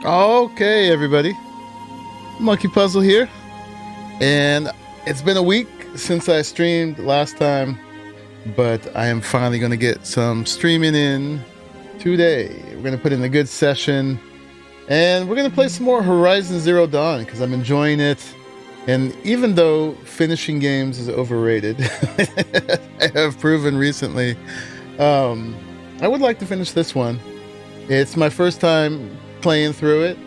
Okay, everybody. Monkey Puzzle here. And it's been a week since I streamed last time, but I am finally going to get some streaming in today. We're going to put in a good session, and we're going to play some more Horizon Zero Dawn because I'm enjoying it. And even though finishing games is overrated, I have proven recently, I would like to finish this one. It's my first time playing through it.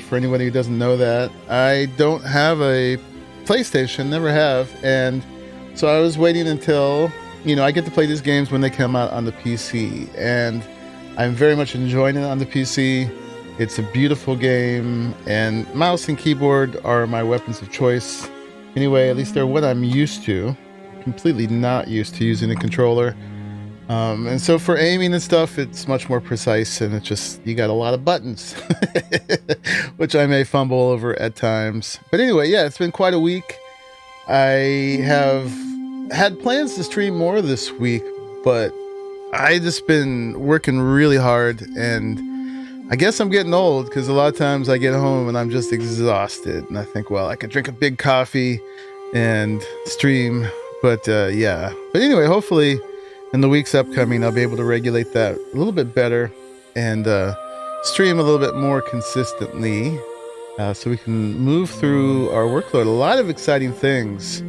For anybody who doesn't know that, I don't have a PlayStation, never have, and so I was waiting until, I get to play these games when they come out on the PC, and I'm very much enjoying it on the PC. It's a beautiful game, and mouse and keyboard are my weapons of choice. Anyway, at least they're what I'm used to. Completely not used to using a controller. And so for aiming and stuff, it's much more precise, and it's just, you got a lot of buttons, which I may fumble over at times. But anyway, yeah, it's been quite a week. I have had plans to stream more this week, but I just been working really hard, and I guess I'm getting old because a lot of times I get home and I'm just exhausted, and I think, well, I could drink a big coffee and stream, but yeah. But anyway, hopefully in the weeks upcoming, I'll be able to regulate that a little bit better and stream a little bit more consistently so we can move through our workload. A lot of exciting things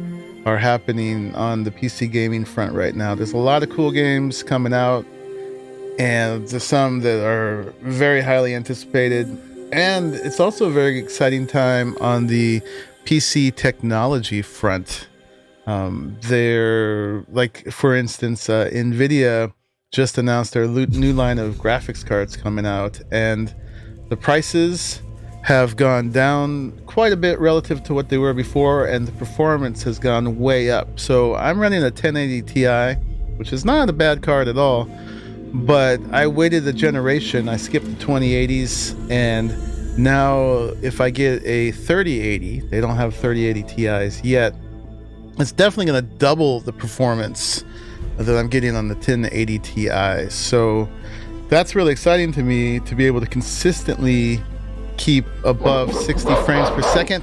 are happening on the PC gaming front right now. There's a lot of cool games coming out, and there's some that are very highly anticipated. And it's also a very exciting time on the PC technology front. They're like, for instance, NVIDIA just announced their new line of graphics cards coming out, and the prices have gone down quite a bit relative to what they were before, and the performance has gone way up. So I'm running a 1080 Ti, which is not a bad card at all, but I waited a generation. I skipped the 2080s, and now if I get a 3080, they don't have 3080 Ti's yet, it's definitely going to double the performance that I'm getting on the 1080 Ti. So that's really exciting to me, to be able to consistently keep above 60 frames per second.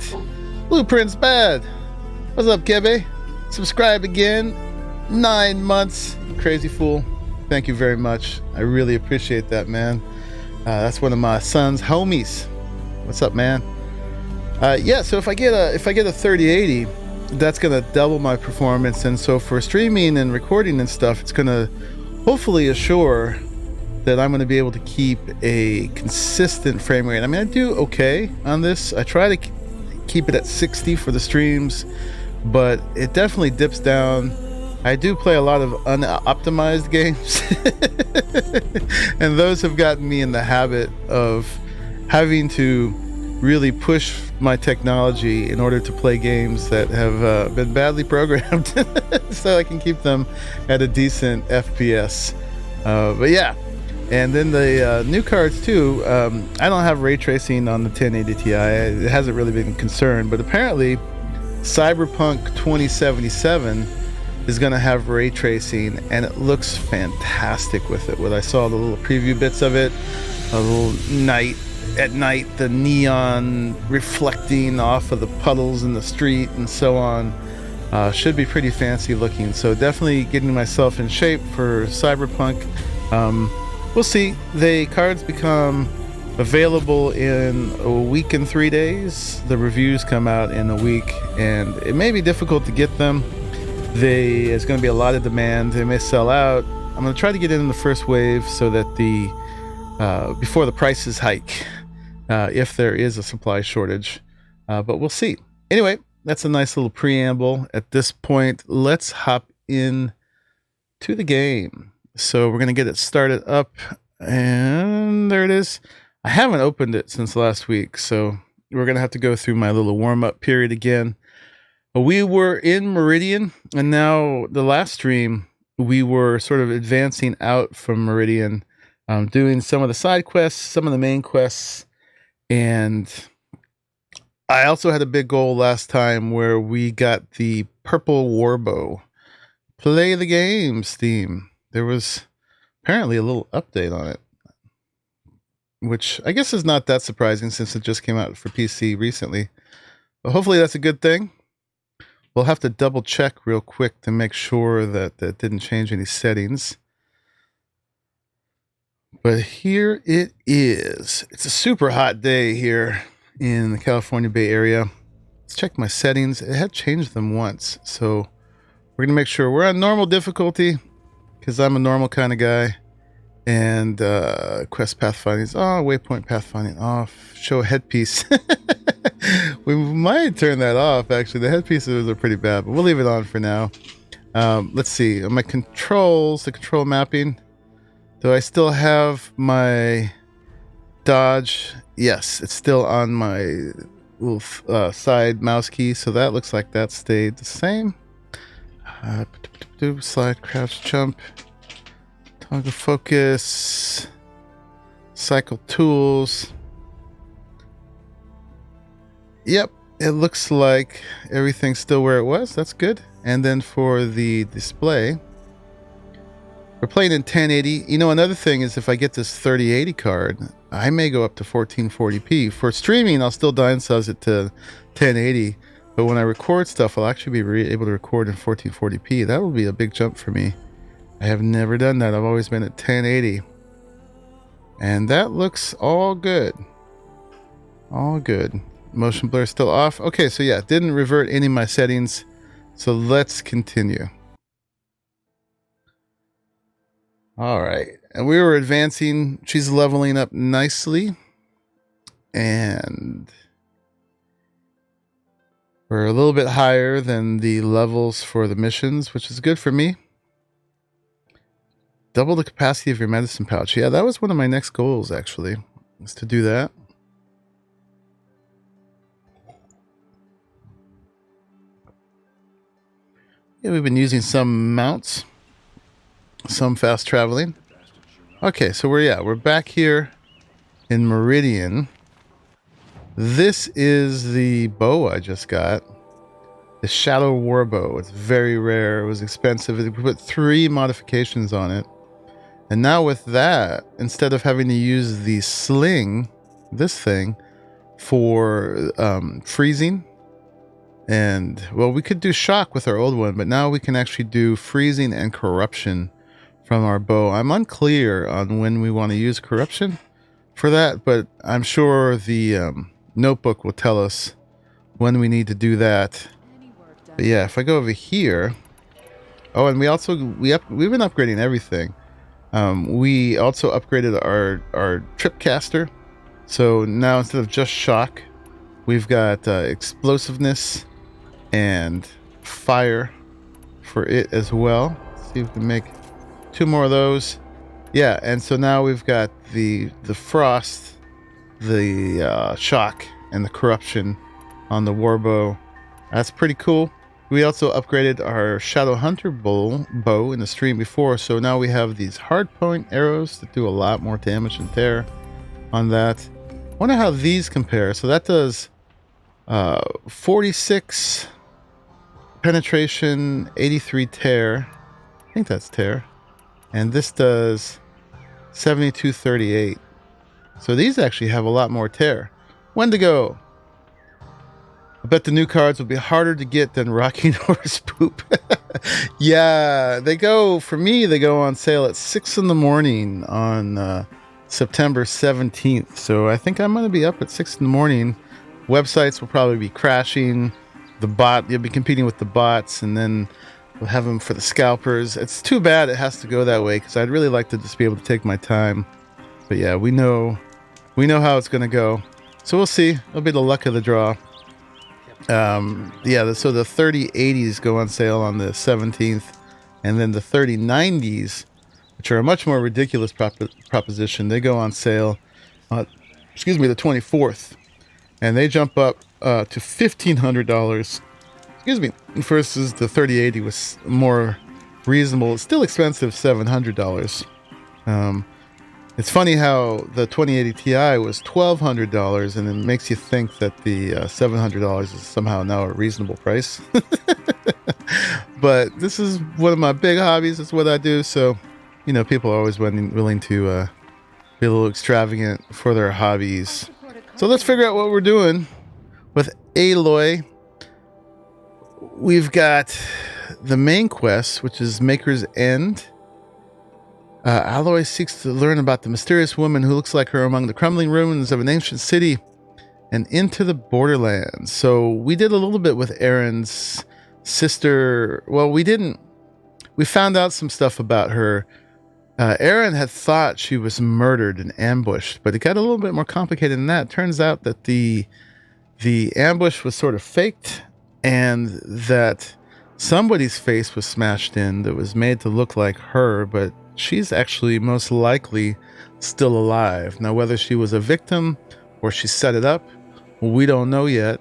Blueprint's bad. What's up, Kebe? Subscribe again. 9 months. Crazy fool. Thank you very much. I really appreciate that, man. That's one of my son's homies. What's up, man? Yeah, so if I get a 3080, that's gonna double my performance, and so for streaming and recording and stuff, it's gonna hopefully assure that I'm gonna be able to keep a consistent frame rate. I mean, I do okay on this. I try to keep it at 60 for the streams, but it definitely dips down. I do play a lot of unoptimized games, and those have gotten me in the habit of having to really push my technology in order to play games that have been badly programmed so I can keep them at a decent FPS. But yeah, and then the new cards too. I don't have ray tracing on the 1080 Ti. It hasn't really been a concern, but apparently Cyberpunk 2077 is going to have ray tracing, and it looks fantastic with it. When I saw the little preview bits of it, a little at night, the neon reflecting off of the puddles in the street and so on, should be pretty fancy looking. So definitely getting myself in shape for Cyberpunk. We'll see. The cards become available in a week and 3 days. The reviews come out in a week, and it may be difficult to get them. There's going to be a lot of demand. They may sell out. I'm going to try to get in the first wave so that before the prices hike, if there is a supply shortage, but we'll see. Anyway, that's a nice little preamble. At this point, let's hop in to the game. So we're going to get it started up, and there it is. I haven't opened it since last week, so we're going to have to go through my little warm-up period again. We were in Meridian, and now the last stream, we were sort of advancing out from Meridian, doing some of the side quests, some of the main quests, and I also had a big goal last time where we got the purple warbow. Play the game, Steam. There was apparently a little update on it. which I guess is not that surprising since it just came out for PC recently. But hopefully that's a good thing. We'll have to double check real quick to make sure that that didn't change any settings. But here it is. It's a super hot day here in the California Bay Area. Let's check my settings. It had changed them once, so we're gonna make sure we're on normal difficulty because I'm a normal kind of guy. And quest pathfinding is on, waypoint pathfinding off, show headpiece. We might turn that off, actually. The headpieces are pretty bad, but we'll leave it on for now. Let's see, on my controls, the control mapping, do I still have my dodge? Yes, it's still on my little side mouse key, so that looks like that stayed the same. Slide, crouch, jump. Toggle focus, cycle tools. Yep, it looks like everything's still where it was. That's good. And then for the display, we're playing in 1080. You know, another thing is if I get this 3080 card, I may go up to 1440p. For streaming, I'll still downsize it to 1080. But when I record stuff, I'll actually be able to record in 1440p. That will be a big jump for me. I have never done that. I've always been at 1080. And that looks all good. All good. Motion blur still off. Okay, so yeah, didn't revert any of my settings. So let's continue. All right. And we were advancing. She's leveling up nicely. And we're a little bit higher than the levels for the missions, which is good for me. Double the capacity of your medicine pouch. Yeah, that was one of my next goals, actually, is to do that. Yeah, we've been using some mounts, some fast traveling. Okay, so we're back here in Meridian. This is the bow I just got. The Shadow War Bow. It's very rare. It was expensive. We put 3 modifications on it. And now with that, instead of having to use the sling, this thing, for freezing, and, well, we could do shock with our old one, but now we can actually do freezing and corruption from our bow. I'm unclear on when we want to use corruption for that, but I'm sure the notebook will tell us when we need to do that. But yeah, if I go over here, oh, and we've been upgrading everything. We also upgraded our trip caster. So now instead of just shock, we've got explosiveness and fire for it as well. Let's see if we can make 2 more of those. Yeah, and so now we've got the frost, the shock, and the corruption on the warbow. That's pretty cool. We also upgraded our Shadow Hunter bow in the stream before, so now we have these hardpoint arrows that do a lot more damage and tear on that. I wonder how these compare. So that does 46 penetration, 83 tear. I think that's tear. And this does 7238. So these actually have a lot more tear. Wendigo. I bet the new cards will be harder to get than Rocking Horse Poop. Yeah, they go on sale at 6 in the morning on September 17th. So I think I'm going to be up at 6 in the morning. Websites will probably be crashing. You'll be competing with the bots, and then we'll have them for the scalpers. It's too bad it has to go that way, because I'd really like to just be able to take my time. But yeah, we know how it's going to go. So we'll see. It'll be the luck of the draw. Yeah, so the 3080s go on sale on the 17th, and then the 3090s, which are a much more ridiculous proposition, they go on sale the 24th, and they jump up to $1,500. Versus the 3080 was more reasonable. It's still expensive, $700. It's funny how the 2080 Ti was $1,200, and it makes you think that the $700 is somehow now a reasonable price. But this is one of my big hobbies. It's what I do. So, people are always willing to be a little extravagant for their hobbies. So let's figure out what we're doing with Aloy. We've got the main quest, which is Maker's End. Aloy seeks to learn about the mysterious woman who looks like her among the crumbling ruins of an ancient city and into the borderlands. So we did a little bit with Erin's sister. Well, we didn't. We found out some stuff about her. Erin had thought she was murdered and ambushed, but it got a little bit more complicated than that. Turns out that the ambush was sort of faked, and that somebody's face was smashed in that was made to look like her, but she's actually most likely still alive. Now, whether she was a victim or she set it up, we don't know yet.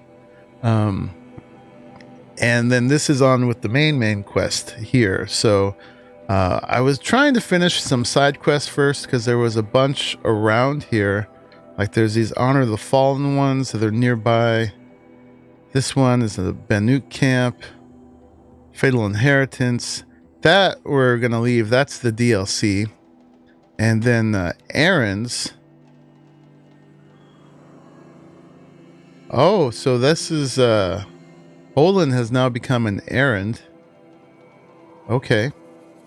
And then this is on with the main quest here. So I was trying to finish some side quests first because there was a bunch around here. Like there's these Honor the Fallen ones that are nearby. This one is a Banuk camp. Fatal Inheritance. That we're going to leave. That's the DLC. And then Erin's. Oh, so this is... Olin has now become an errand. Okay.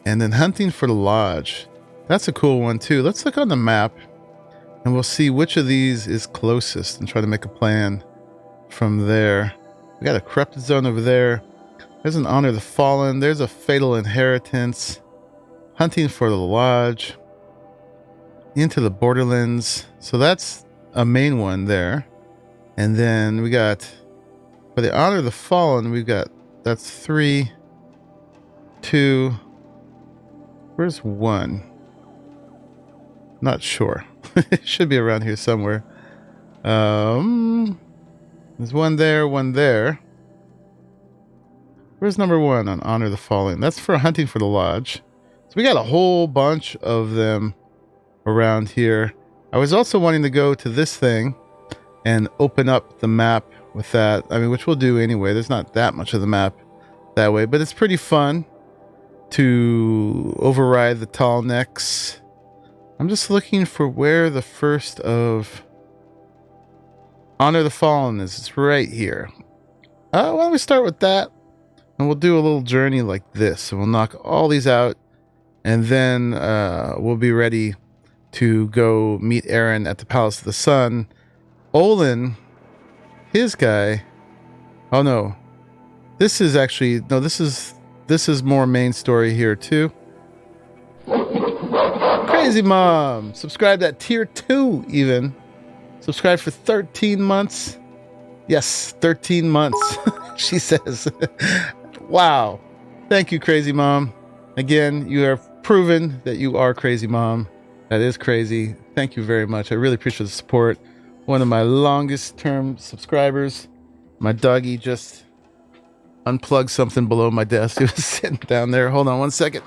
And then Hunting for the Lodge. That's a cool one too. Let's look on the map and we'll see which of these is closest and try to make a plan from there. We got a corrupted zone over there. There's an Honor the Fallen. There's a Fatal Inheritance. Hunting for the Lodge. Into the Borderlands. So that's a main one there. And then we got, for the Honor the Fallen, we've got, that's 3, 2, where's 1? Not sure. It should be around here somewhere. There's one there, one there. Where's number 1 on Honor the Fallen? That's for Hunting for the Lodge. So we got a whole bunch of them around here. I was also wanting to go to this thing and open up the map with that. I mean, which we'll do anyway. There's not that much of the map that way, but it's pretty fun to override the tall necks. I'm just looking for where the first of Honor the Fallen is. It's right here. Why don't we start with that? And we'll do a little journey like this. So we'll knock all these out. And then we'll be ready to go meet Erin at the Palace of the Sun. Olin, his guy. Oh no. This is actually... No, this is more main story here too. Crazy Mom! Subscribed at tier 2 even. Subscribed for 13 months. Yes, 13 months, she says. Wow. Thank you, Crazy Mom. Again, you have proven that you are Crazy Mom. That is crazy. Thank you very much. I really appreciate the support. One of my longest term subscribers. My doggy just unplugged something below my desk. It was sitting down there. Hold on one second.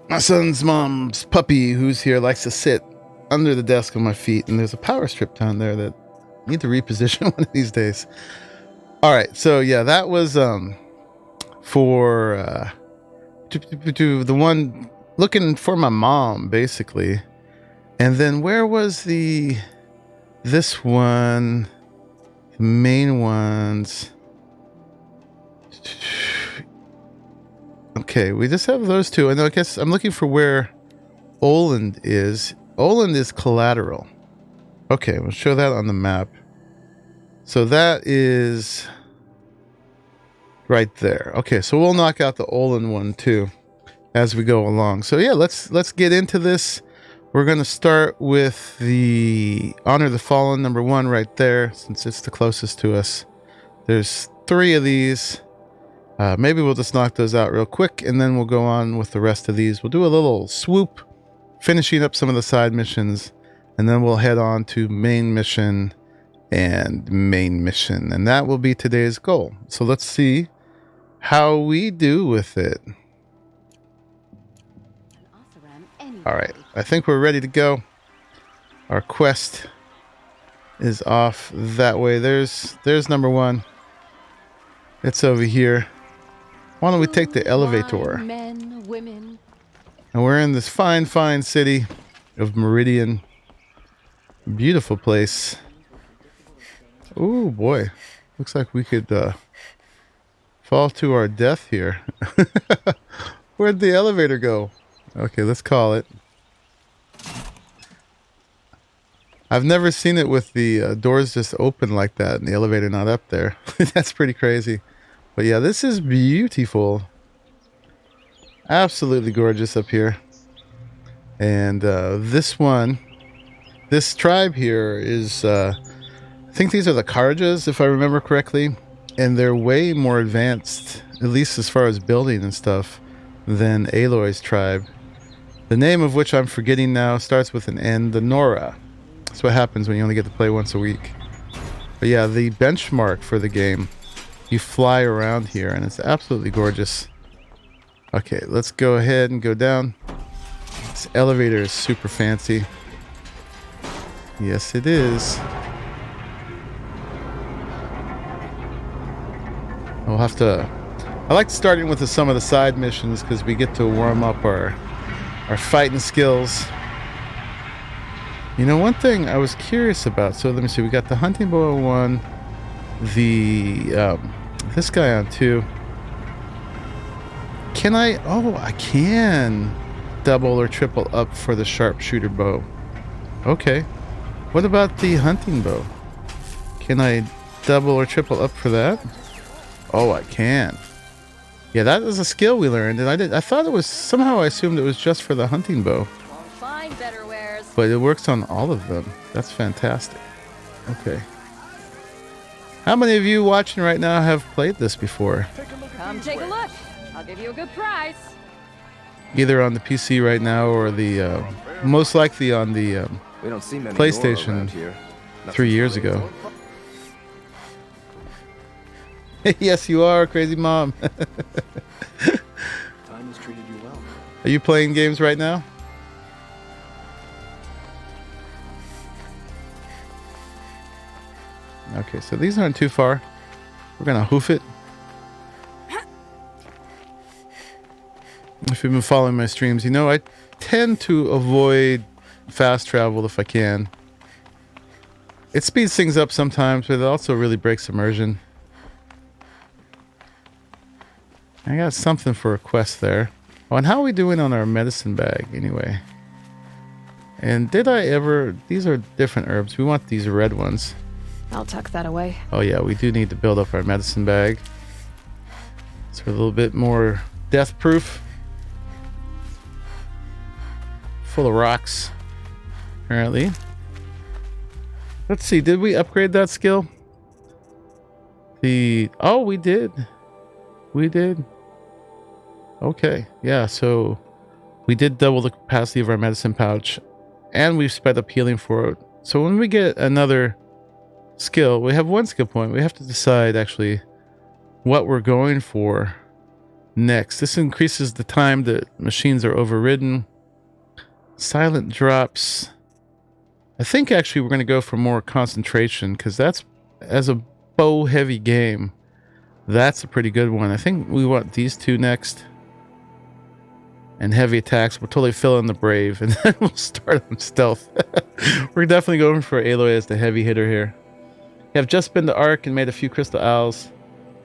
My son's mom's puppy, who's here, likes to sit under the desk on my feet, and there's a power strip down there that I need to reposition one of these days. All right, so yeah, that was for the one looking for my mom, basically. And then where was this one, the main ones? Okay, we just have those two. And I guess I'm looking for where Oland is. Oland is collateral. Okay, we'll show that on the map. So that is right there. Okay, so we'll knock out the Oland one too as we go along. So yeah, let's get into this. We're going to start with the Honor the Fallen number 1 right there, since it's the closest to us. There's 3 of these. Maybe we'll just knock those out real quick, and then we'll go on with the rest of these. We'll do a little swoop, finishing up some of the side missions, and then we'll head on to main mission and main mission. And that will be today's goal. So let's see how we do with it. All right, I think we're ready to go. Our quest is off that way. There's number one. It's over here. Why don't we take the elevator? Men, women. And we're in this fine, fine city of Meridian. Beautiful place. Oh boy. Looks like we could fall to our death here. Where'd the elevator go? Okay, let's call it. I've never seen it with the doors just open like that and the elevator not up there. That's pretty crazy. But yeah, this is beautiful. Absolutely gorgeous up here. And this tribe here is, I think these are the Karjas, if I remember correctly. And they're way more advanced, at least as far as building and stuff, than Aloy's tribe. The name of which I'm forgetting now starts with an N, the Nora. That's what happens when you only get to play once a week. But yeah, the benchmark for the game, you fly around here and it's absolutely gorgeous. Okay, let's go ahead and go down. This elevator is super fancy. Yes, it is. We'll have to... I like starting with some of the side missions because we get to warm up our fighting skills. You know, one thing I was curious about, so let me see, we got the hunting bow on 1, the, this guy on 2. Can I, oh, I can double or triple up for the sharpshooter bow. Okay. What about the hunting bow? Can I double or triple up for that? Oh, I can. Yeah, that is a skill we learned, and I thought it was, somehow I assumed it was just for the hunting bow. But it works on all of them. That's fantastic. Okay. How many of you watching right now have played this before? Come take a look. I'll give you a good price. Either on the PC right now or the, most likely on the we don't see many PlayStation here. 3 years ago. Yes, you are, crazy mom. Time has treated you well. Are you playing games right now? Okay, so these aren't too far. We're gonna hoof it. If you've been following my streams, you know I tend to avoid fast travel if I can. It speeds things up sometimes, but it also really breaks immersion. I got something for a quest there. Oh, and how are we doing on our medicine bag anyway? And did I ever... These are different herbs. We want these red ones. I'll tuck that away. Oh yeah, we do need to build up our medicine bag. So we're a little bit more death proof. Full of rocks, apparently. Let's see, did we upgrade that skill? Oh, we did. We did. Okay, yeah, so we did double the capacity of our medicine pouch, and we've sped up healing for it. So when we get another skill, we have 1 skill point. We have to decide actually what we're going for next. This increases the time that machines are overridden. Silent drops. I think actually we're going to go for more concentration because that's, as a bow heavy game, that's a pretty good one. I think we want these 2 next. And heavy attacks. We'll totally fill in the brave and then we'll start on stealth. We're definitely going for Aloy as the heavy hitter here. You have just been to Ark and made a few crystal owls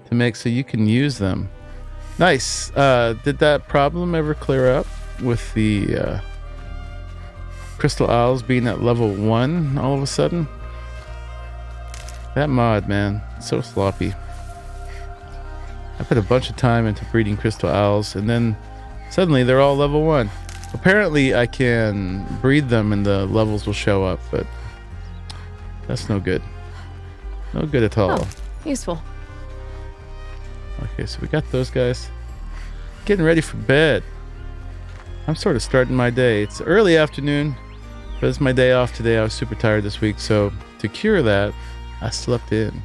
to make so you can use them. Nice. Did that problem ever clear up with the crystal owls being at level 1 all of a sudden? That mod, man, so sloppy. I put a bunch of time into breeding crystal owls and then suddenly they're all level 1. Apparently I can breed them and the levels will show up, but that's no good. No good at all. Oh, useful. Okay, so we got those guys. Getting ready for bed. I'm sort of starting my day. It's early afternoon, but it's my day off today. I was super tired this week, so to cure that, I slept in.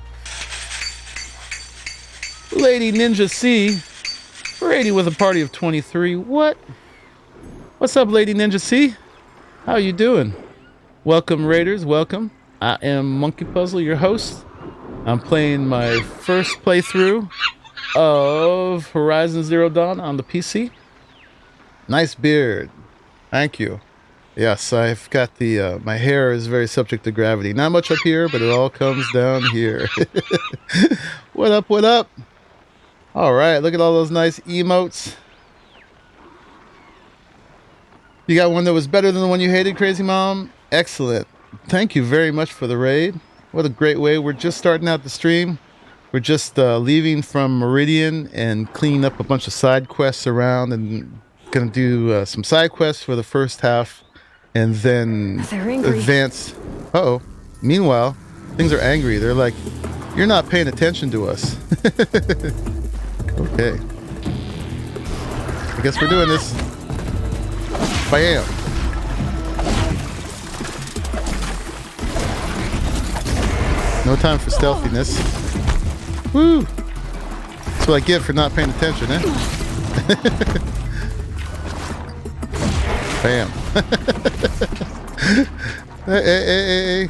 Lady Ninja C, raiding with a party of 23. What? What's up, Lady Ninja C? How you doing? Welcome, raiders. Welcome. I am Monkey Puzzle, your host. I'm playing my first playthrough of Horizon Zero Dawn on the PC. Nice beard. Thank you. Yes, I've got the, my hair is very subject to gravity. Not much up here, but it all comes down here. What up, what up? All right, look at all those nice emotes. You got one that was better than the one you hated, Crazy Mom? Excellent. Thank you very much for the raid. What a great way. We're just starting out the stream. We're just leaving from Meridian and cleaning up a bunch of side quests around and going to do some side quests for the first half and then advance. Uh-oh. Meanwhile, things are angry. They're like, you're not paying attention to us. Okay. I guess we're doing this. Bam. No time for stealthiness. Woo! That's what I get for not paying attention, eh? Bam. Hey.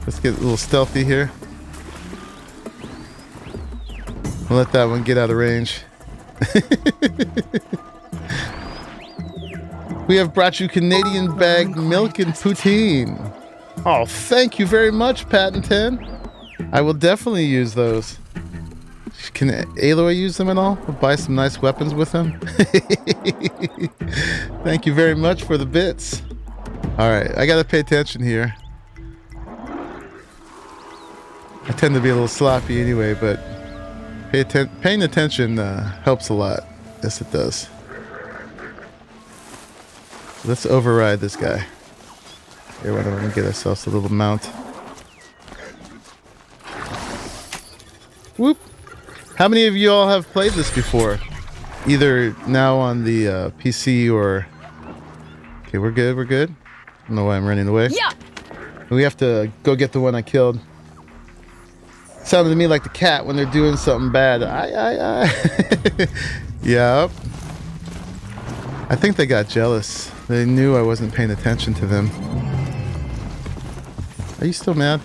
Let's get a little stealthy here. We'll let that one get out of range. We have brought you Canadian bagged milk and poutine. Oh, thank you very much, Patent 10. I will definitely use those. Can Aloy use them at all? We'll buy some nice weapons with them. Thank you very much for the bits. Alright, I gotta pay attention here. I tend to be a little sloppy anyway, but paying attention helps a lot. Yes, it does. Let's override this guy. Here, why don't we get ourselves a little mount? Whoop! How many of you all have played this before? Either now on the PC or... Okay, we're good. I don't know why I'm running away. Yeah. We have to go get the one I killed. Sounded to me like the cat when they're doing something bad. Yep. I think they got jealous. They knew I wasn't paying attention to them. Are you still mad?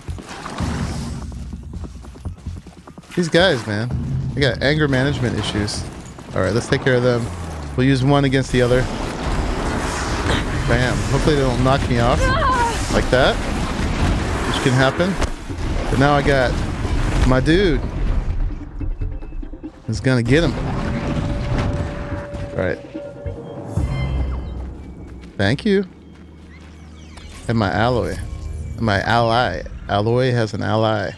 These guys, man. They got anger management issues. Alright, let's take care of them. We'll use one against the other. Bam. Hopefully they don't knock me off. Like that. Which can happen. But now I got my dude. Is gonna get him. Alright. Thank you. And my Aloy. My ally. Aloy has an ally.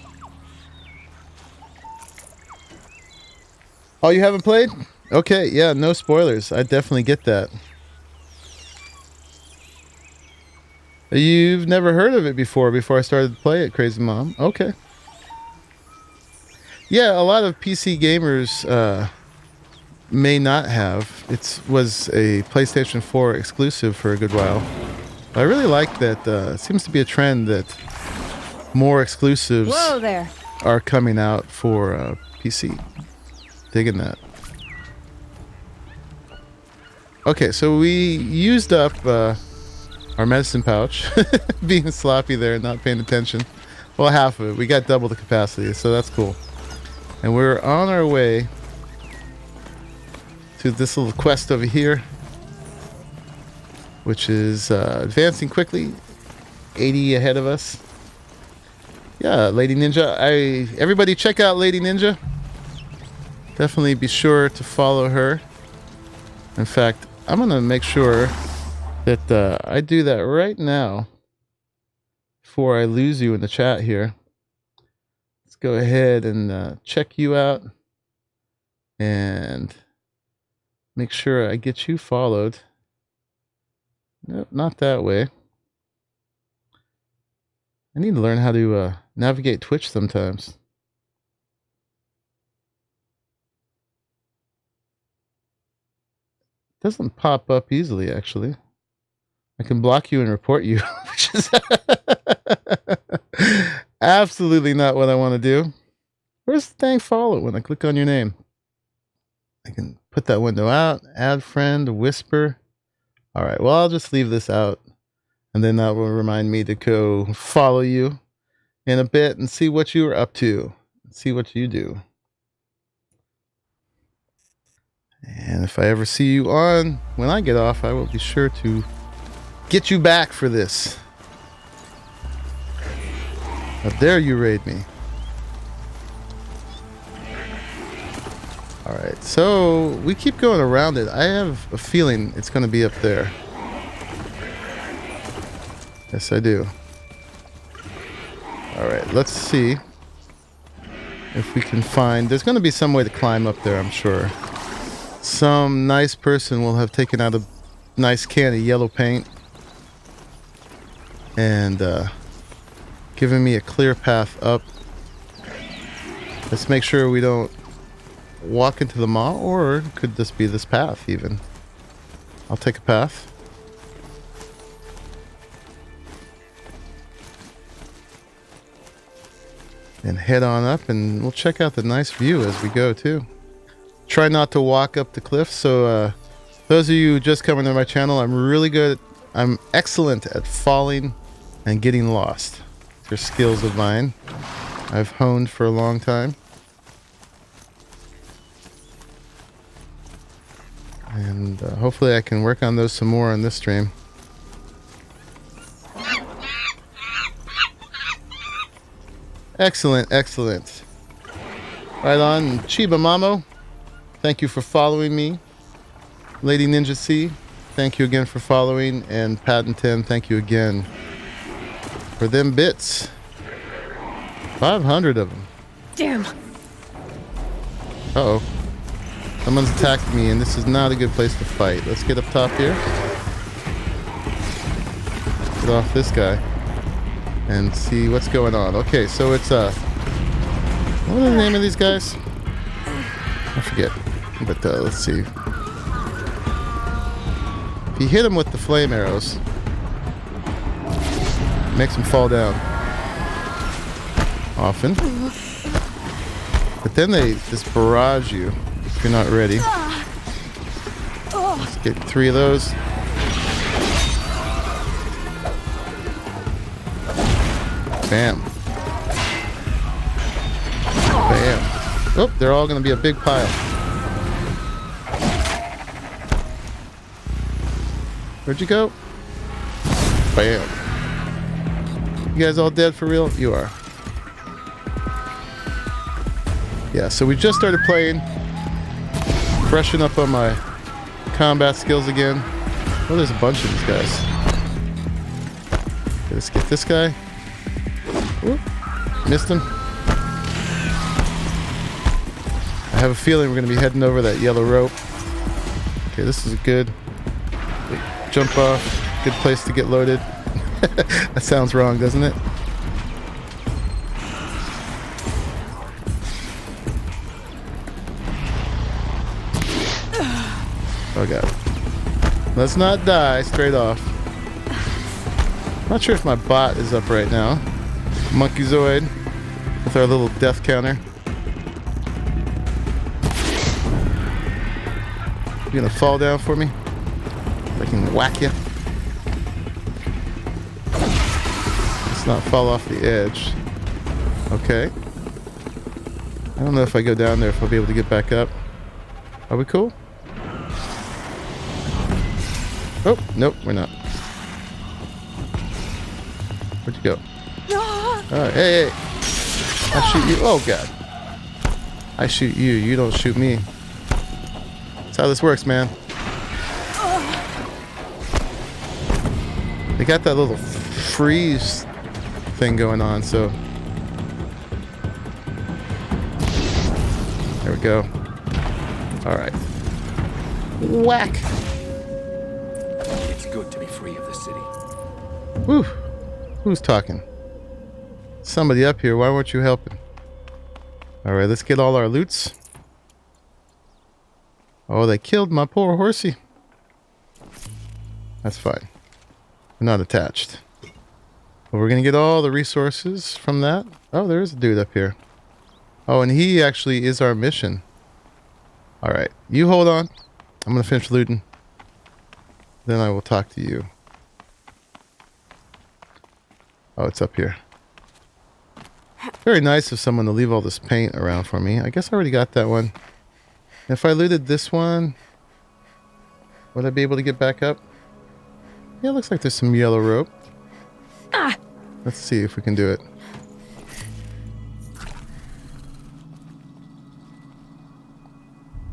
Oh, you haven't played? Okay, yeah, no spoilers. I definitely get that. You've never heard of it before I started to play it, Crazy Mom. Okay. Yeah, a lot of PC gamers may not have. It was a PlayStation 4 exclusive for a good while. I really like that. It seems to be a trend that more exclusives are coming out for PC. Digging that. Okay, so we used up our medicine pouch. Being sloppy there and not paying attention. Well, half of it. We got double the capacity, so that's cool. And we're on our way to this little quest over here, which is advancing quickly. 80 ahead of us. Yeah, Lady Ninja. Everybody check out Lady Ninja. Definitely be sure to follow her. In fact, I'm going to make sure that I do that right now before I lose you in the chat here. Let's go ahead and check you out and make sure I get you followed. Nope, not that way. I need to learn how to navigate Twitch sometimes. Doesn't pop up easily, actually. I can block you and report you, which is absolutely not what I want to do. Where's the dang follow when I click on your name? I can put that window out, add friend, whisper. All right, well, I'll just leave this out And then that will remind me to go follow you in a bit and see what you are up to. See what you do. And if I ever see you on when I get off, I will be sure to get you back for this. How dare you raid me? Alright, so we keep going around it. I have a feeling it's going to be up there. Yes, I do. Alright, let's see if we can find... There's going to be some way to climb up there, I'm sure. Some nice person will have taken out a nice can of yellow paint and given me a clear path up. Let's make sure we don't walk into the maw, or could this be this path even? I'll take a path. And head on up, and we'll check out the nice view as we go too. Try not to walk up the cliff. So those of you just coming to my channel, I'm excellent at falling and getting lost. They're skills of mine I've honed for a long time. And hopefully I can work on those some more on this stream. Excellent, excellent. Right on. Chiba Mamo, thank you for following me. Lady Ninja C, thank you again for following. And Patton 10, thank you again for them bits. 500 of them. Damn. Uh-oh. Someone's attacking me, and this is not a good place to fight. Let's get up top here. Get off this guy. And see what's going on. Okay, so it's, what are the name of these guys? I forget. But, let's see. If you hit them with the flame arrows, it makes them fall down. Often. But then they just barrage you. If you're not ready. Let's get 3 of those. Bam. Bam. Oh, they're all going to be a big pile. Where'd you go? Bam. You guys all dead for real? You are. Yeah, so we just started playing. Freshen up on my combat skills again. Oh, there's a bunch of these guys. Okay, let's get this guy. Ooh, missed him. I have a feeling we're going to be heading over that yellow rope. Okay, this is good. Jump off. Good place to get loaded. That sounds wrong, doesn't it? Oh god. Let's not die straight off. Not sure if my bot is up right now. Monkeyzoid with our little death counter. You gonna fall down for me? I can whack you. Let's not fall off the edge. Okay. I don't know if I go down there if I'll be able to get back up. Are we cool? Oh, nope, we're not. Where'd you go? Alright, hey, hey. I shoot you. Oh, God. I shoot you. You don't shoot me. That's how this works, man. They got that little freeze thing going on, so. There we go. Alright. Whack. It's good to be free of the city. Whew. Who's talking? Somebody up here. Why weren't you helping? Alright, let's get all our loots. Oh, they killed my poor horsey. That's fine. We're not attached. But we're going to get all the resources from that. Oh, there is a dude up here. Oh, and he actually is our mission. Alright, you hold on. I'm going to finish looting. Then I will talk to you. Oh, it's up here. Very nice of someone to leave all this paint around for me. I guess I already got that one. If I looted this one, would I be able to get back up? Yeah, it looks like there's some yellow rope. Ah! Let's see if we can do it.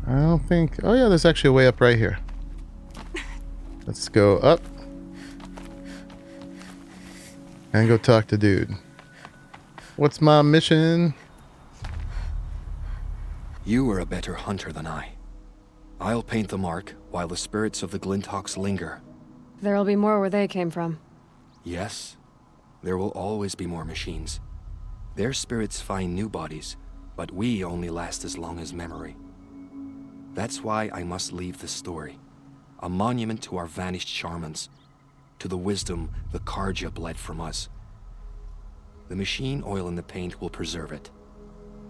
I don't think... Oh yeah, there's actually a way up right here. Let's go up. And go talk to dude. What's my mission? You are a better hunter than I. I'll paint the mark while the spirits of the Glinthawks linger. There'll be more where they came from. Yes, there will always be more machines. Their spirits find new bodies, but we only last as long as memory. That's why I must leave this story. A monument to our vanished shamans, to the wisdom the Karja bled from us. The machine oil in the paint will preserve it.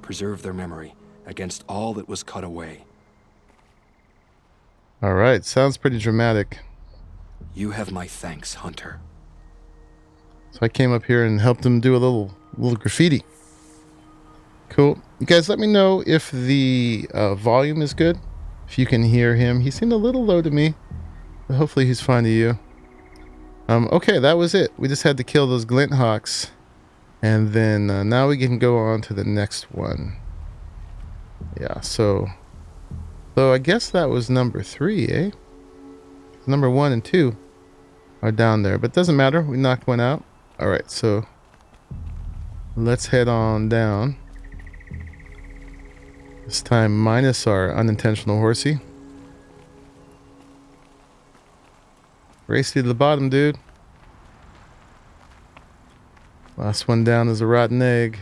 Preserve their memory against all that was cut away. Alright, sounds pretty dramatic. You have my thanks, Hunter. So I came up here and helped him do a little graffiti. Cool. You guys let me know if the volume is good. If you can hear him. He seemed a little low to me. But hopefully he's fine to you. Okay, that was it. We just had to kill those Glinthawks. And then now we can go on to the next one. Yeah, so I guess that was number 3, eh? Number 1 and 2 are down there. But doesn't matter. We knocked one out. Alright, so let's head on down. This time minus our unintentional horsey. Race you to the bottom, dude. Last one down is a rotten egg.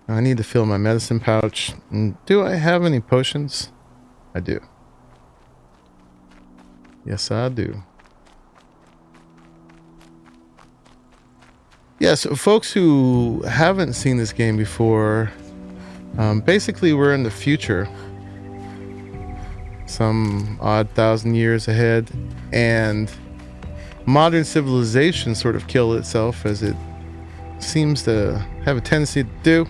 I need to fill my medicine pouch. And do I have any potions? I do. Yes, I do. Yeah, so folks who haven't seen this game before, basically we're in the future. Some odd 1,000 years ahead. And modern civilization sort of killed itself, as it seems to have a tendency to do.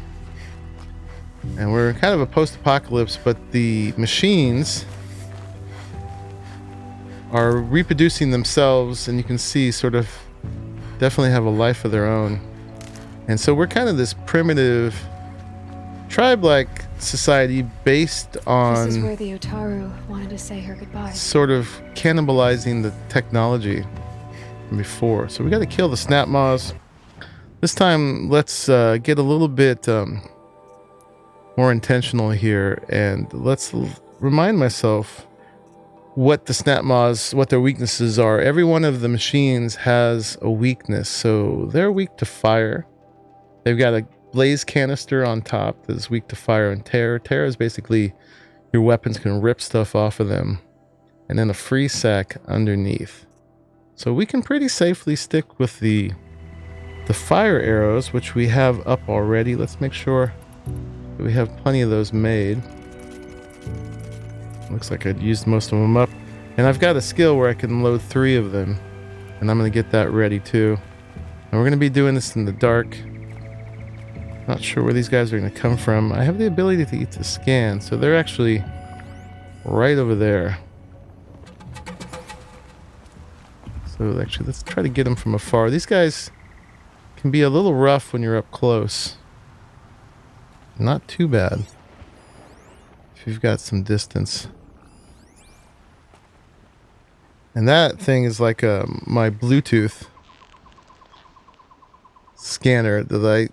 And we're kind of a post-apocalypse, but the machines are reproducing themselves, and you can see sort of definitely have a life of their own. And so we're kind of this primitive tribe-like society based on This is where the Otaru wanted to say her goodbyes. sort of cannibalizing the technology from before. So we got to kill the snapmaws. This time let's get a little bit more intentional here, and let's remind myself what the snapmaws, what their weaknesses are. Every one of the machines has a weakness. So they're weak to fire. They've got a blaze canister on top that's weak to fire and tear. Tear is basically your weapons can rip stuff off of them. And then a free sack underneath. So we can pretty safely stick with the fire arrows, which we have up already. Let's make sure that we have plenty of those made. Looks like I'd used most of them up. And I've got a skill where I can load 3 of them. And I'm going to get that ready too. And we're going to be doing this in the dark. Not sure where these guys are going to come from. I have the ability to scan, so they're actually right over there. So actually, let's try to get them from afar. These guys can be a little rough when you're up close. Not too bad if you've got some distance. And that thing is like my Bluetooth scanner that I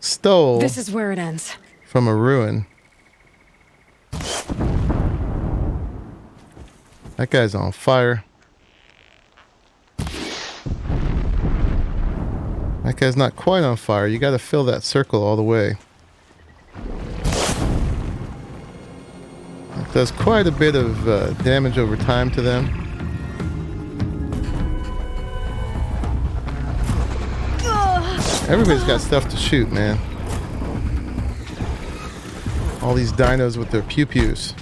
stole. This is where it ends. From a ruin. That guy's on fire. That guy's not quite on fire. You got to fill that circle all the way. It does quite a bit of damage over time to them. Everybody's got stuff to shoot, man. All these dinos with their pew-pews.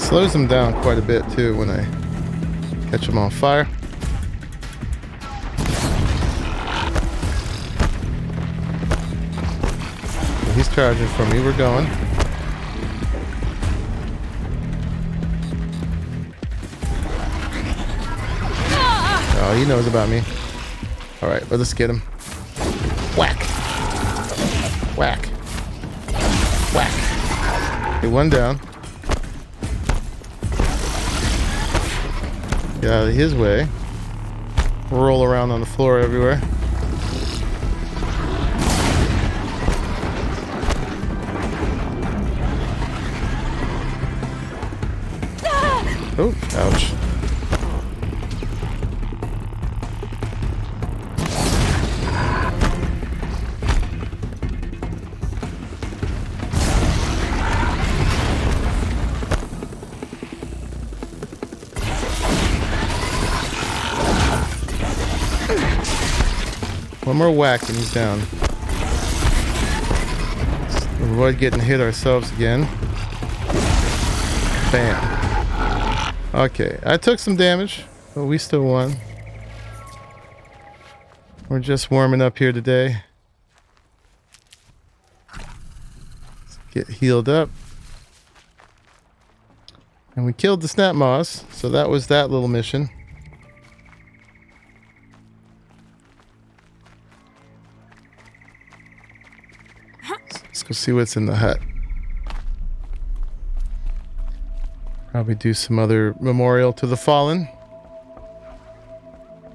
slows them down quite a bit too when I catch them on fire. He's charging for me. We're going. Oh, he knows about me. All right, let's get him. Whack. Whack. Whack. Okay, one down. Get out of his way. Roll around on the floor everywhere. Oh, ouch. One more whack and he's down. Let's avoid getting hit ourselves again. Bam. Okay, I took some damage, but we still won. We're just warming up here today. Let's get healed up. And we killed the snapmaws, so that was that little mission. Let's go see what's in the hut. Probably do some other memorial to the fallen.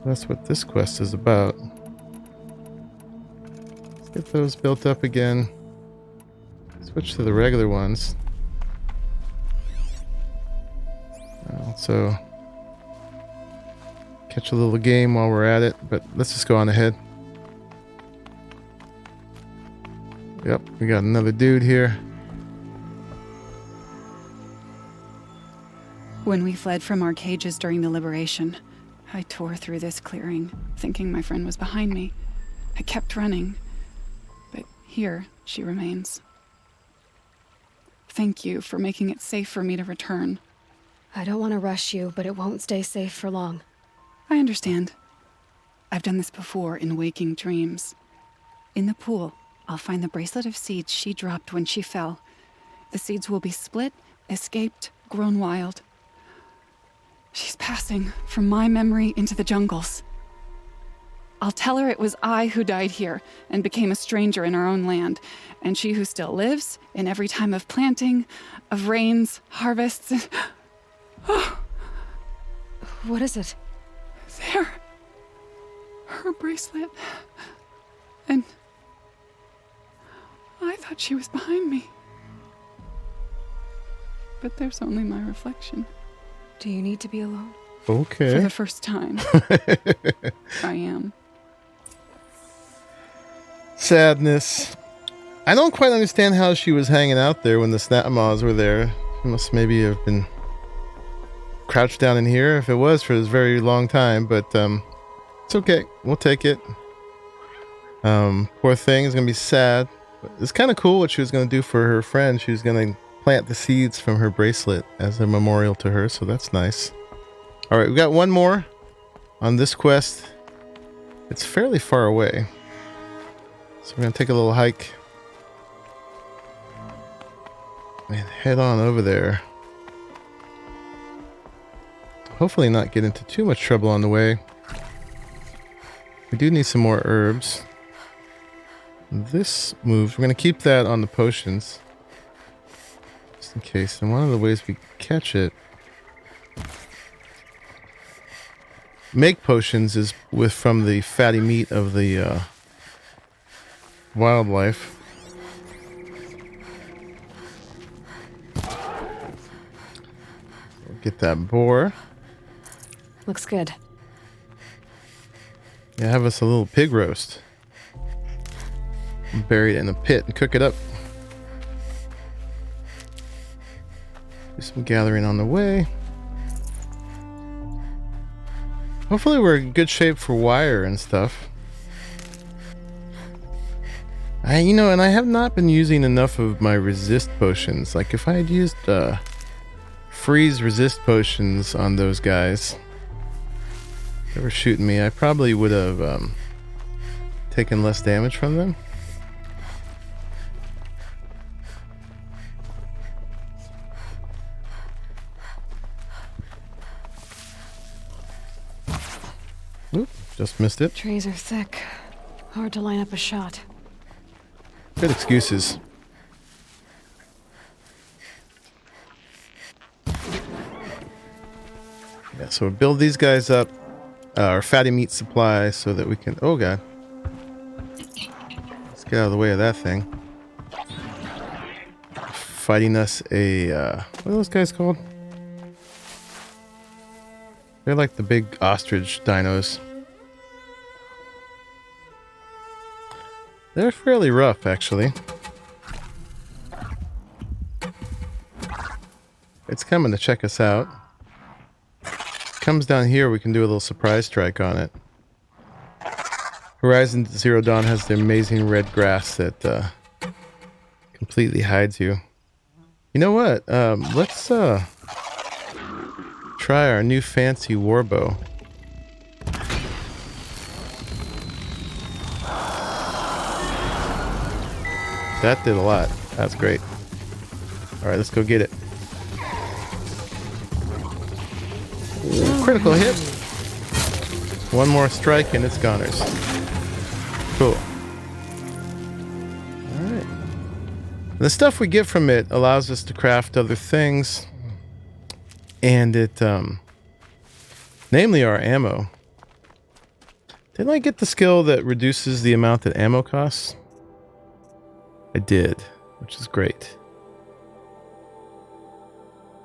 That's what this quest is about. Let's get those built up again. Switch to the regular ones. Also catch a little game while we're at it, but let's just go on ahead. Yep, we got another dude here. When we fled from our cages during the liberation, I tore through this clearing, thinking my friend was behind me. I kept running, but here she remains. Thank you for making it safe for me to return. I don't want to rush you, but it won't stay safe for long. I understand. I've done this before in waking dreams. In the pool, I'll find the bracelet of seeds she dropped when she fell. The seeds will be split, escaped, grown wild. She's passing from my memory into the jungles. I'll tell her it was I who died here and became a stranger in our own land, and she who still lives in every time of planting, of rains, harvests. Oh. What is it? There. Her bracelet. And I thought she was behind me. But there's only my reflection. Do you need to be alone? Okay. For the first time. I am. Sadness. I don't quite understand how she was hanging out there when the snapmaws were there. She must maybe have been crouched down in here if it was for this very long time, but it's okay. We'll take it. Poor thing is gonna be sad. But it's kind of cool what she was gonna do for her friend. She was gonna plant the seeds from her bracelet as a memorial to her, so that's nice. All right, we got one more on this quest. It's fairly far away, so we're gonna take a little hike and head on over there. Hopefully not get into too much trouble on the way. We do need some more herbs. This moves. We're gonna keep that on the potions just in case. And one of the ways we catch it, make potions, is from the fatty meat of the wildlife. We'll get that boar. Looks good. Yeah, have us a little pig roast. Bury it in a pit and cook it up. Do some gathering on the way. Hopefully we're in good shape for wire and stuff. And I have not been using enough of my resist potions. Like if I had used freeze resist potions on those guys. If they were shooting me, I probably would have taken less damage from them. Oop, just missed it. Trees are thick. Hard to line up a shot. Good excuses. Yeah, so we'll build these guys up, our fatty meat supply, so that we can... Oh, God. Let's get out of the way of that thing. Fighting us a... what are those guys called? They're like the big ostrich dinos. They're fairly rough, actually. It's coming to check us out. Comes down here, we can do a little surprise strike on it. Horizon Zero Dawn has the amazing red grass that completely hides you. You know what? Let's try our new fancy warbow. That did a lot. That's great. Alright, let's go get it. Critical hit. One more strike and it's goners. Cool. Alright. The stuff we get from it allows us to craft other things. And it, namely our ammo. Didn't I get the skill that reduces the amount that ammo costs? I did, which is great.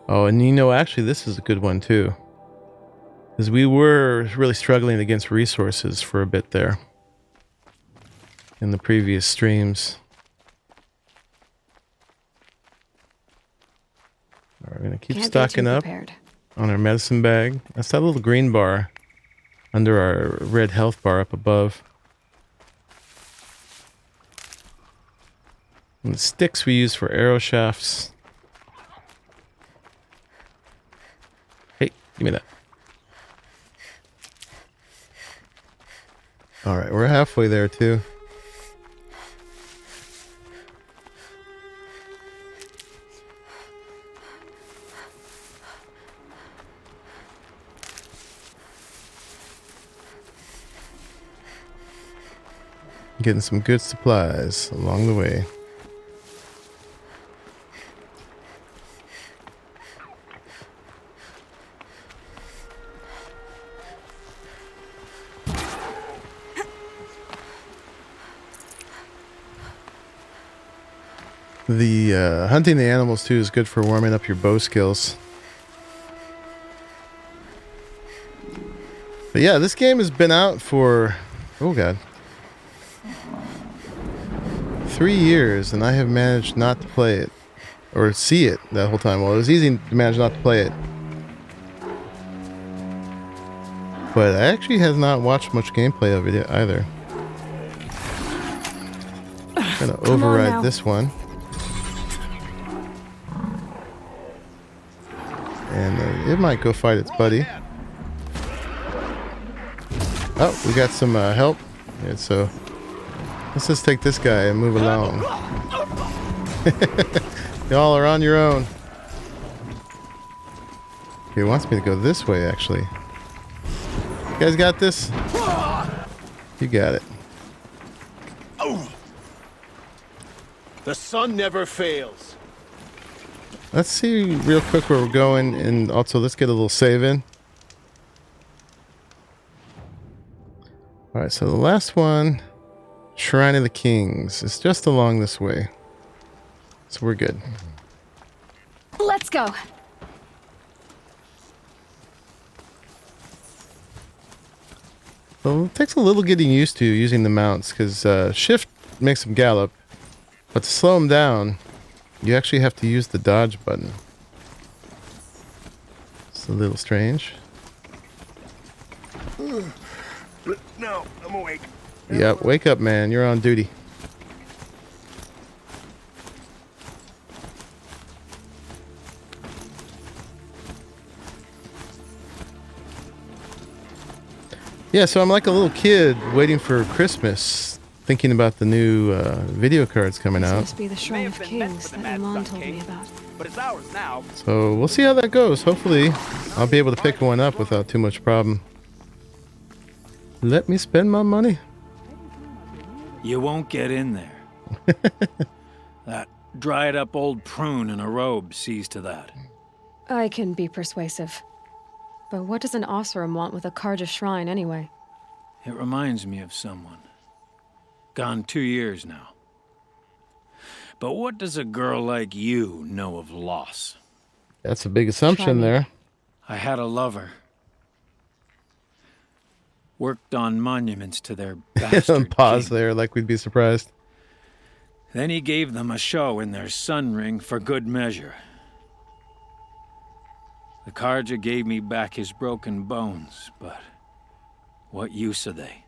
Oh, and you know, actually, this is a good one too. Because we were really struggling against resources for a bit there. In the previous streams. All right, we're going to keep stocking up on our medicine bag. That's that little green bar under our red health bar up above. And the sticks we use for arrow shafts. Hey, give me that. Alright, we're halfway there too. Getting some good supplies along the way. The hunting the animals too is good for warming up your bow skills. But yeah, this game has been out for, oh god, 3 years, and I have managed not to play it or see it that whole time. Well, it was easy to manage not to play it, but I actually have not watched much gameplay of it either. I'm gonna override this one. And it might go fight its buddy. Oh, we got some help. Yeah, so let's just take this guy and move along. Y'all are on your own. He wants me to go this way, actually. You guys got this? You got it. The sun never fails. Let's see real quick where we're going, and also let's get a little save in. Alright, so the last one, Shrine of the Kings, is just along this way. So we're good. Let's go. Well, it takes a little getting used to using the mounts, because shift makes them gallop, but to slow them down, you actually have to use the dodge button. It's a little strange. No, I'm awake. Yep, wake up, man. You're on duty. Yeah, so I'm like a little kid waiting for Christmas, thinking about the new video cards coming This out. must be the Shrine of Kings that your mom told me about. But it's ours now. So we'll see how that goes. Hopefully, I'll be able to pick one up without too much problem. Let me spend my money. You won't get in there. That dried up old prune in a robe sees to that. I can be persuasive. But what does an Oseram want with a Karja shrine anyway? It reminds me of someone. Gone 2 years now. But what does a girl like you know of loss? That's a big assumption there. I had a lover. Worked on monuments to their bastard Pause king. there, like we'd be surprised. Then he gave them a show in their sun ring for good measure. The Karja gave me back his broken bones, but what use are they?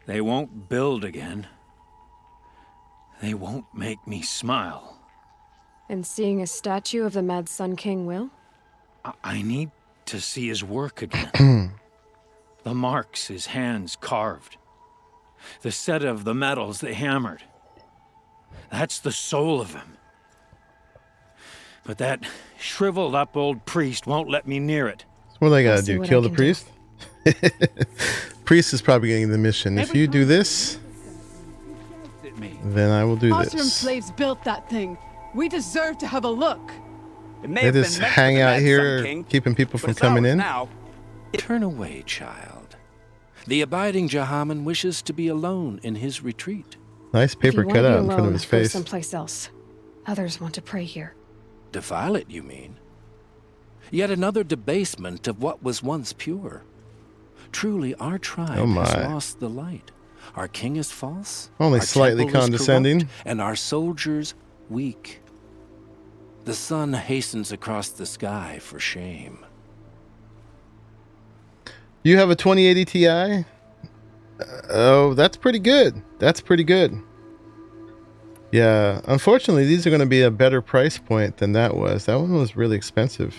They won't build again. They won't make me smile. And seeing a statue of the Mad Sun King will? I need to see his work again. The marks his hands carved. The set of the metals they hammered. That's the soul of him. But that shriveled up old priest won't let me near it. So what do I I'll gotta see do? what Kill I the can priest? Priest is probably getting the mission. If you do this, then I will do Oseram this. slaves built that thing. We deserve to have a look. It may They have been just meant for hang the out Mad here, Sun King, keeping people but from it's coming ours in. now. Turn away, child. The abiding Jahaman wishes to be alone in his retreat. Nice If paper you want to be cutout in front of alone, his go face. someplace else. Others want to pray here. Defile it, you mean? Yet another debasement of what was once pure. Truly, our tribe Oh has my. lost the light. Our king is false. Only our slightly temple is condescending. corrupt, and our soldiers weak. The sun hastens across the sky for shame. You have a 2080 Ti? Oh, that's pretty good. That's pretty good. Yeah, unfortunately, these are going to be a better price point than that was. That one was really expensive.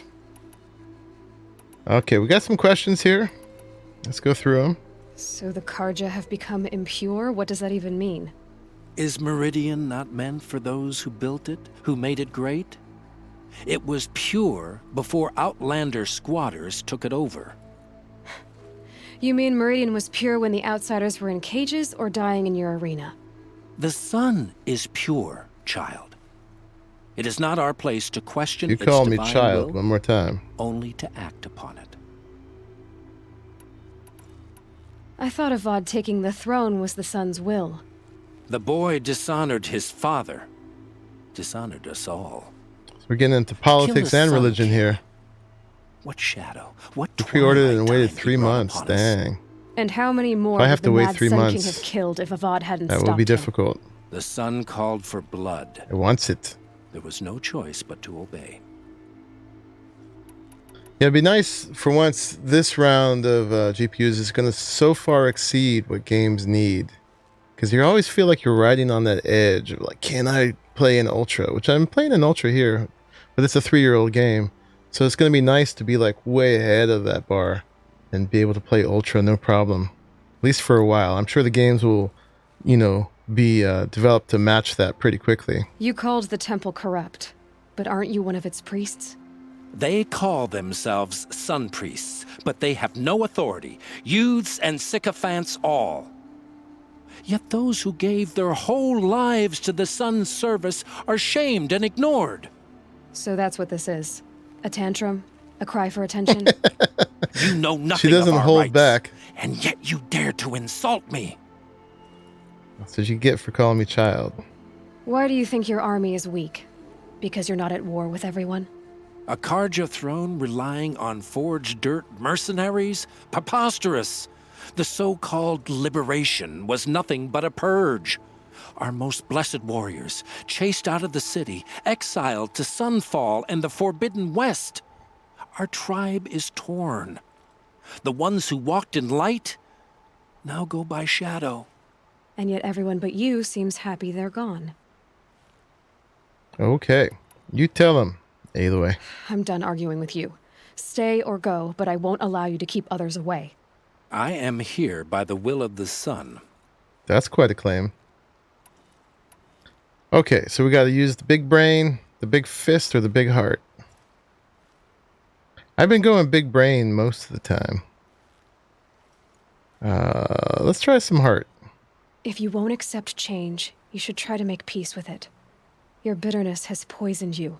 Okay, we got some questions here. Let's go through them. So the Karja have become impure? What does that even mean? Is Meridian not meant for those who built it, who made it great? It was pure before outlander squatters took it over. You mean Meridian was pure when the outsiders were in cages or dying in your arena? The sun is pure, child. It is not our place to question You its call me divine child will, one more time. only to act upon it. I thought Avad taking the throne was the sun's will. The boy dishonored his father, dishonored us all. So we're getting into politics the and sun religion king. here. What shadow? What We pre-ordered it and twilight waited time he 3 brought months. upon us. Dang. And how many more If I would have the to wait Mad 3 Sun King months, have killed if Avad hadn't That stopped will be him? difficult. The sun called for blood. It wants it. There was no choice but to obey. Yeah, it'd be nice for once. This round of GPUs is going to so far exceed what games need, because you always feel like you're riding on that edge of like, can I play an Ultra? Which I'm playing an Ultra here, but it's a 3-year-old game, so it's going to be nice to be like way ahead of that bar and be able to play Ultra no problem, at least for a while. I'm sure the games will, you know, be developed to match that pretty quickly. You called the temple corrupt, but aren't you one of its priests? They call themselves sun priests, but they have no authority. Youths and sycophants all. Yet those who gave their whole lives to the sun's service are shamed and ignored. So that's what this is. A tantrum? A cry for attention? You know nothing She doesn't of our hold rights, back. and yet you dare to insult me. That's what you get for calling me child. Why do you think your army is weak? Because you're not at war with everyone? A Karja throne relying on forged dirt mercenaries? Preposterous! The so-called liberation was nothing but a purge. Our most blessed warriors, chased out of the city, exiled to Sunfall and the Forbidden West. Our tribe is torn. The ones who walked in light now go by shadow. And yet everyone but you seems happy they're gone. Okay, you tell him, Aloy. I'm done arguing with you. Stay or go, but I won't allow you to keep others away. I am here by the will of the sun. That's quite a claim. Okay, so we got to use the big brain, the big fist, or the big heart. I've been going big brain most of the time. Let's try some heart. If you won't accept change, you should try to make peace with it. Your bitterness has poisoned you.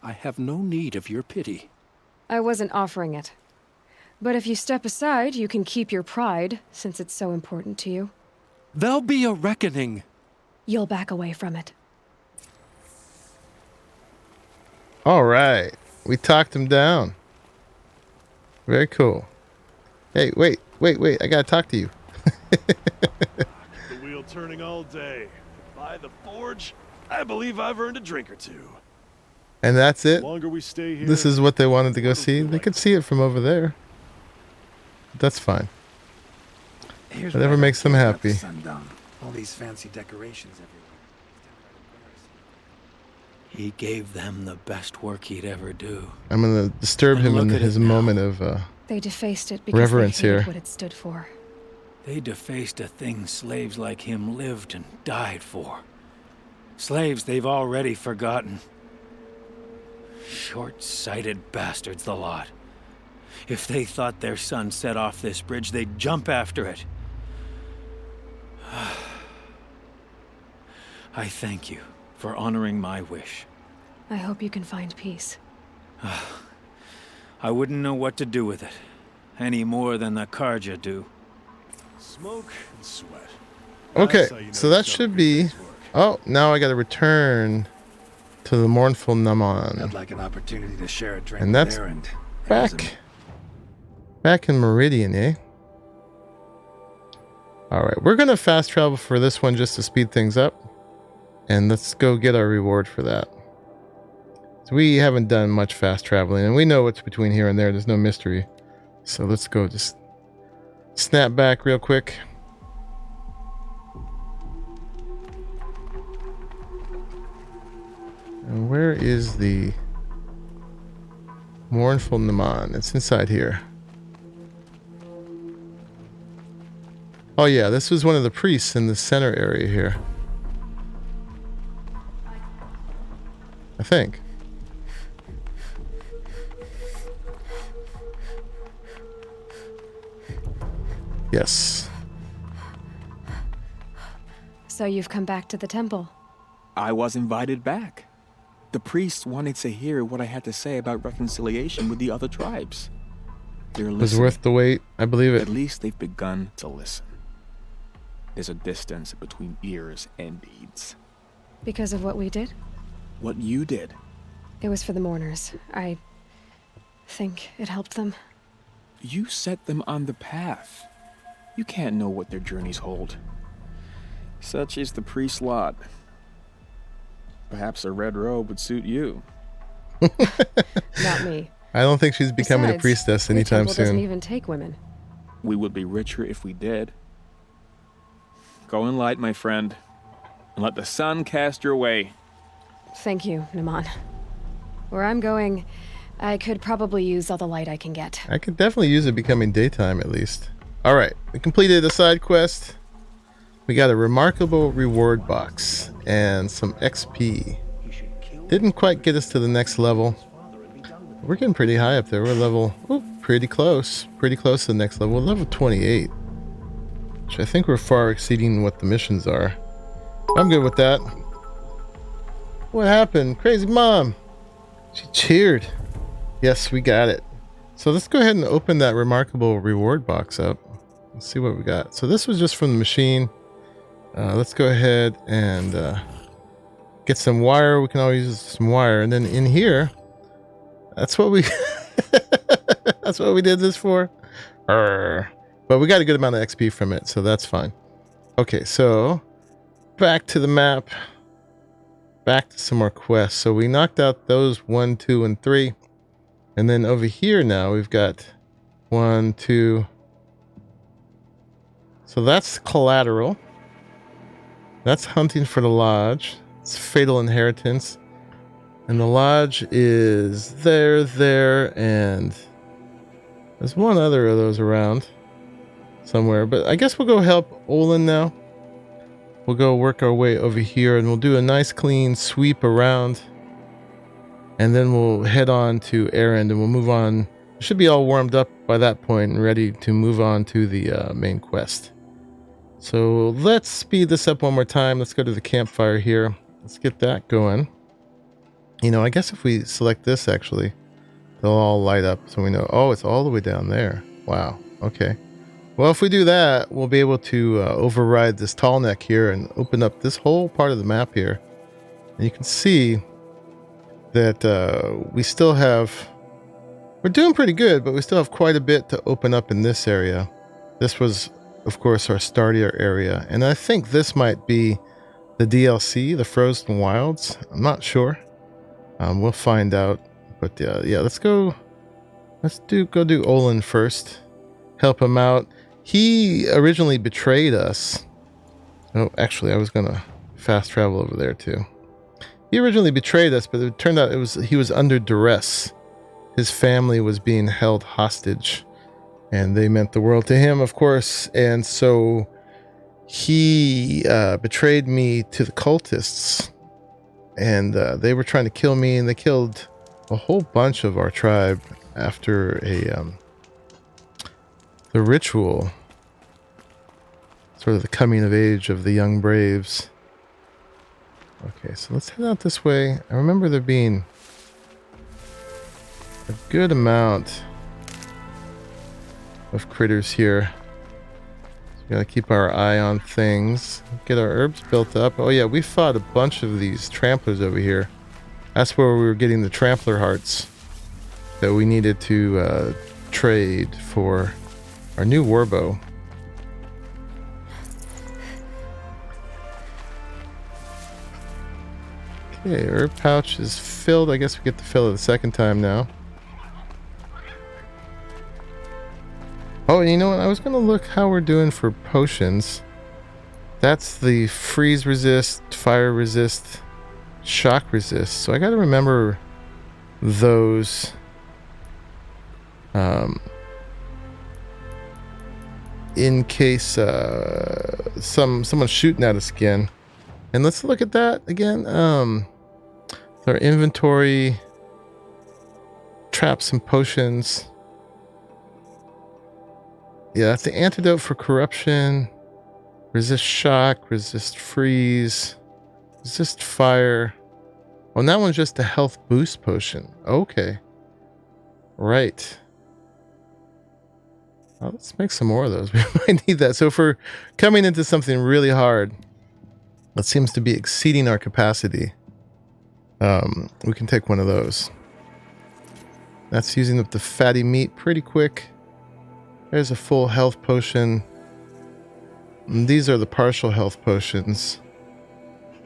I have no need of your pity. I wasn't offering it. But if you step aside, you can keep your pride, since it's so important to you. There'll be a reckoning. You'll back away from it. All right, we talked him down. Very cool. Hey, wait, I gotta talk to you. The wheel turning all day. By the forge, I believe I've earned a drink or two. And that's it. The longer we stay here, This is what they wanted to go see. They could see it from over there. That's fine. Whatever makes them happy. All these fancy decorations everywhere. He gave them the best work he'd ever do. I'm gonna disturb him in his moment of They defaced it because reverence they hated here. what it stood for. They defaced a thing slaves like him lived and died for. Slaves they've already forgotten. Short-sighted bastards, the lot. If they thought their son set off this bridge, they'd jump after it. I thank you for honoring my wish. I hope you can find peace. I wouldn't know what to do with it, any more than the Karja do. Smoke and sweat. Okay, That's how you know so that it's should done be. good work. Oh, now I got to return to the mournful I'd Naman. like an opportunity to share a drink And with that's Aaron. back in Meridian, eh? All right, we're gonna fast travel for this one just to speed things up, and let's go get our reward for that. So we haven't done much fast traveling, and we know what's between here and there. There's no mystery. So let's go just snap back real quick. And where is the mournful Naman? It's inside here. Oh yeah, this was one of the priests in the center area here. I think. Yes. So you've come back to the temple. I was invited back. The priests wanted to hear what I had to say about reconciliation with the other tribes. They're It was listening. worth the wait. I believe At it. least they've begun to listen. There's a distance between ears and deeds. Because of what we did? What you did, It was for the mourners. I think it helped them. you set them on the path. You can't know what their journeys hold. Such is the priest's lot. Perhaps a red robe would suit you. Not me. I don't think she's becoming a Besides, priestess the anytime temple doesn't soon. even take women. We would be richer if we did. Go in light, my friend, and let the sun cast your way. Thank you, Naman. Where I'm going, I could probably use all the light I can get. I could definitely use it becoming daytime at least. All right, we completed a side quest. We got a remarkable reward box and some XP. Didn't quite get us to the next level. We're getting pretty high up there. We're level, pretty close to the next level. We're level 28, which I think we're far exceeding what the missions are. I'm good with that. What happened? Crazy mom. She cheered. Yes, we got it. So let's go ahead and open that remarkable reward box up. Let's see what we got. So this was just from the machine. Let's go ahead and get some wire. We can always use some wire. And then in here, that's what we that's what we did this for. But we got a good amount of XP from it, so that's fine. Okay, so back to the map. Back to some more quests. So we knocked out those 1, 2, and 3. And then over here now we've got 1, 2. So that's collateral. That's hunting for the lodge. It's fatal inheritance. And the lodge is there, and there's one other of those around. somewhere. But I guess we'll go help Olin now. We'll go work our way over here and we'll do a nice clean sweep around. And then we'll head on to Erend and we'll move on. Should be all warmed up by that point and ready to move on to the main quest. So let's speed this up one more time. Let's go to the campfire here. Let's get that going. You know, I guess if we select this actually, they'll all light up so we know, oh, it's all the way down there. Wow. Okay. Well, if we do that, we'll be able to override this tall neck here and open up this whole part of the map here. And you can see that we still have, we're doing pretty good, but we still have quite a bit to open up in this area. This was, of course, our startier area. And I think this might be the DLC, the Frozen Wilds. I'm not sure. We'll find out. But yeah, let's go. Let's go do Olin first. Help him out. He originally betrayed us. Oh, actually, I was gonna fast travel over there too. He originally betrayed us, but it turned out he was under duress. His family was being held hostage, and they meant the world to him, of course. And so he betrayed me to the cultists, and they were trying to kill me, and they killed a whole bunch of our tribe after the ritual, sort of the coming of age of the young braves. Okay, so let's head out this way. I remember there being a good amount of critters here. So we gotta keep our eye on things. Get our herbs built up. Oh yeah, we fought a bunch of these tramplers over here. That's where we were getting the trampler hearts that we needed to trade for our new warbow. Okay, herb pouch is filled. I guess we get to fill it a second time now. Oh, and you know what? I was going to look how we're doing for potions. That's the freeze resist, fire resist, shock resist. So I got to remember those. In case someone's shooting at us again. And let's look at that again. Our inventory, traps and potions. Yeah, that's the antidote for corruption. Resist shock, resist freeze, resist fire. Oh, and that one's just a health boost potion. Okay. Right. Well, let's make some more of those. We might need that. So if we're coming into something really hard that seems to be exceeding our capacity, we can take one of those. That's using up the fatty meat pretty quick. There's a full health potion. And these are the partial health potions.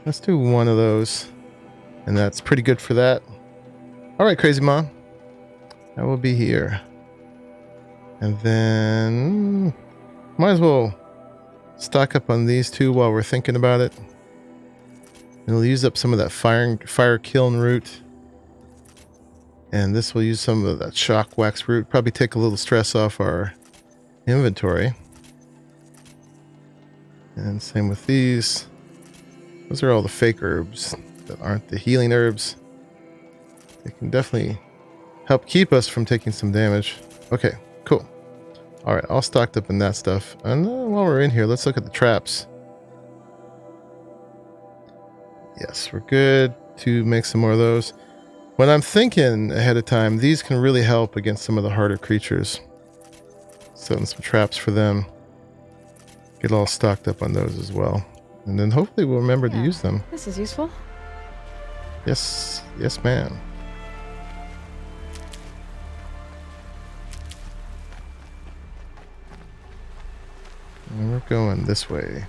Let's do one of those. And that's pretty good for that. All right, Crazy Mom. I will be here. And then might as well stock up on these two while we're thinking about it. And we'll use up some of that fire kiln root. And this will use some of that shock wax root. Probably take a little stress off our inventory. And same with these. Those are all the fake herbs that aren't the healing herbs. They can definitely help keep us from taking some damage. Okay, cool. All right, all stocked up in that stuff. And while we're in here, let's look at the traps. Yes, we're good to make some more of those. When I'm thinking ahead of time, these can really help against some of the harder creatures. Setting some traps for them. Get all stocked up on those as well. And then hopefully we'll remember to use them. This is useful. Yes, yes, ma'am. And we're going this way.